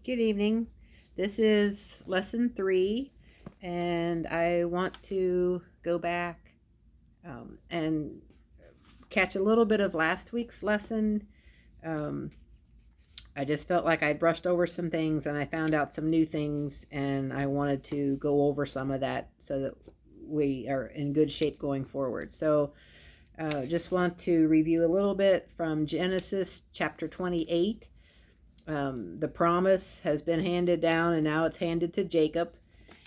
Good evening. This is lesson 3, and I want to go back and catch a little bit of last week's lesson. Um, I just felt like I brushed over some things and I found out some new things, and I wanted to go over some of that so that we are in good shape going forward. So, just want to review a little bit from Genesis chapter 28. The promise has been handed down, and now it's handed to Jacob.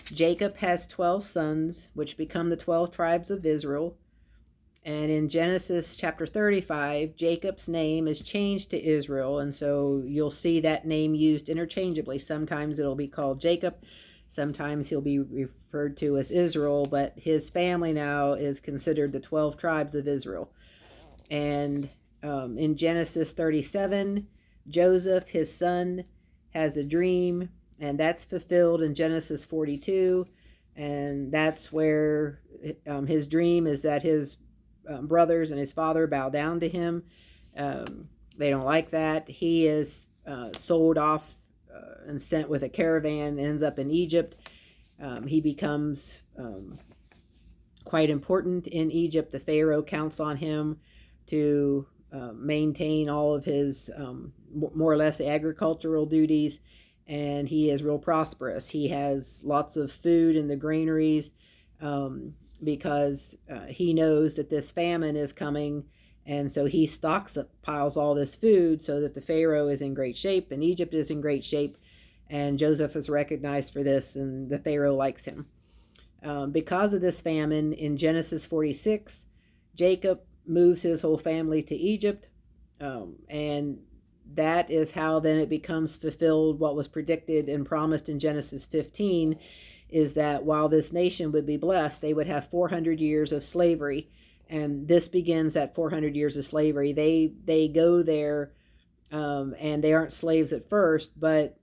Jacob has 12 sons, which become the 12 tribes of Israel. And in Genesis chapter 35, Jacob's name is changed to Israel. And so you'll see that name used interchangeably. Sometimes it'll be called Jacob. Sometimes he'll be referred to as Israel. But his family now is considered the 12 tribes of Israel. And in Genesis 37, Joseph, his son, has a dream, and that's fulfilled in Genesis 42. And that's where his dream is that his brothers and his father bow down to him. They don't like that. He is sold off and sent with a caravan, ends up in Egypt. He becomes quite important in Egypt. The Pharaoh counts on him to maintain all of his more or less agricultural duties, and he is real prosperous. He has lots of food in the granaries because he knows that this famine is coming, and so he stockpiles all this food so that the Pharaoh is in great shape and Egypt is in great shape, and Joseph is recognized for this, and the Pharaoh likes him. Because of this famine, in Genesis 46, Jacob moves his whole family to Egypt, and that is how then it becomes fulfilled what was predicted and promised in Genesis 15, is that while this nation would be blessed, they would have 400 years of slavery, and this begins that 400 years of slavery. They go there, and they aren't slaves at first, but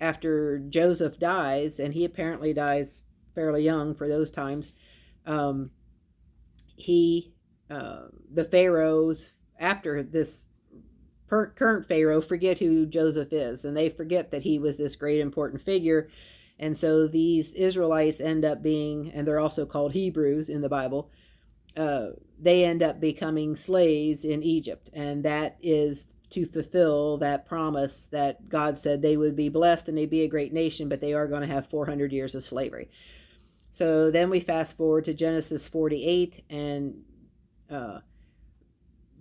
after Joseph dies, and he apparently dies fairly young for those times, the pharaohs after this current pharaoh forget who Joseph is, and they forget that he was this great important figure. And so these Israelites end up being, and they're also called Hebrews in the Bible, they end up becoming slaves in Egypt, and that is to fulfill that promise that God said they would be blessed and they'd be a great nation, but they are going to have 400 years of slavery. So then we fast forward to Genesis 48, and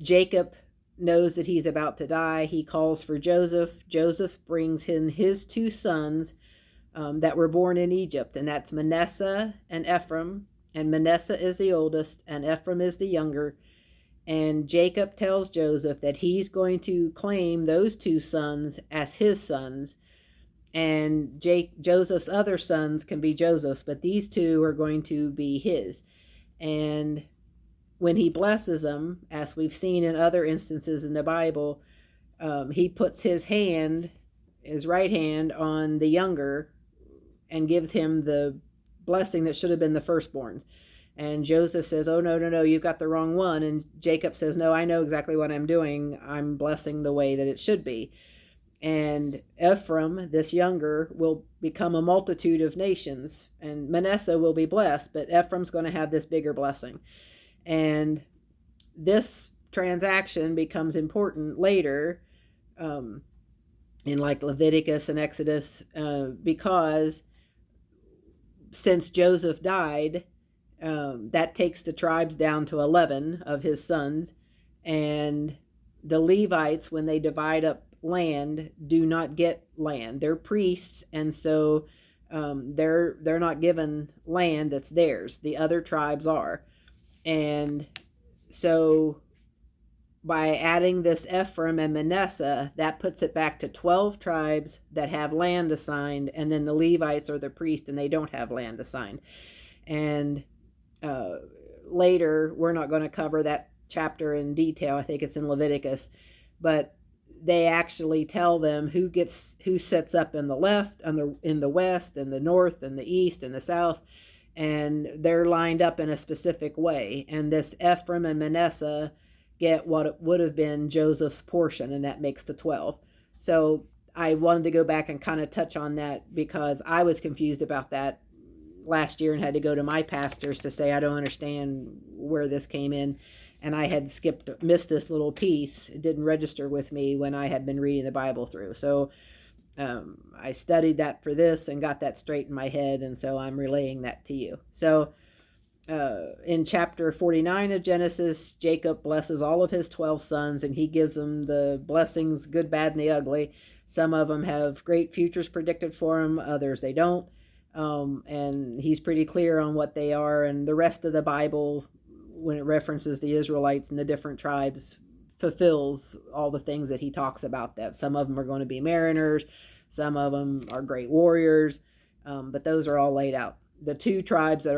Jacob knows that he's about to die. He calls for Joseph. Joseph brings in his two sons that were born in Egypt, and that's Manasseh and Ephraim. And Manasseh is the oldest, and Ephraim is the younger. And Jacob tells Joseph that he's going to claim those two sons as his sons. And Joseph's other sons can be Joseph's, but these two are going to be his. And when he blesses them, as we've seen in other instances in the Bible, he puts his right hand on the younger and gives him the blessing that should have been the firstborns. And Joseph says, "Oh, no, you've got the wrong one." And Jacob says, "No, I know exactly what I'm doing. I'm blessing the way that it should be." And Ephraim, this younger, will become a multitude of nations, and Manasseh will be blessed, but Ephraim's going to have this bigger blessing. And this transaction becomes important later in like Leviticus and Exodus, because since Joseph died, that takes the tribes down to 11 of his sons, and the Levites, when they divide up land, do not get land. They're priests, and so they're not given land that's theirs. The other tribes are. And so by adding this Ephraim and Manasseh, that puts it back to 12 tribes that have land assigned, and then the Levites are the priests and they don't have land assigned. And later, we're not going to cover that chapter in detail. I think it's in Leviticus, but they actually tell them who sets up in the left, in the west, and the north, and the east, and the south, and they're lined up in a specific way. And this Ephraim and Manasseh get what it would have been Joseph's portion, and that makes the 12. So I wanted to go back and kind of touch on that because I was confused about that last year and had to go to my pastors to say, I don't understand where this came in. And I had missed this little piece. It didn't register with me when I had been reading the Bible through. So I studied that for this and got that straight in my head. And so I'm relaying that to you. So in chapter 49 of Genesis, Jacob blesses all of his 12 sons and he gives them the blessings, good, bad, and the ugly. Some of them have great futures predicted for them, others they don't. And he's pretty clear on what they are. And the rest of the Bible, when it references the Israelites and the different tribes, fulfills all the things that he talks about. That some of them are going to be mariners, some of them are great warriors, but those are all laid out. The two tribes that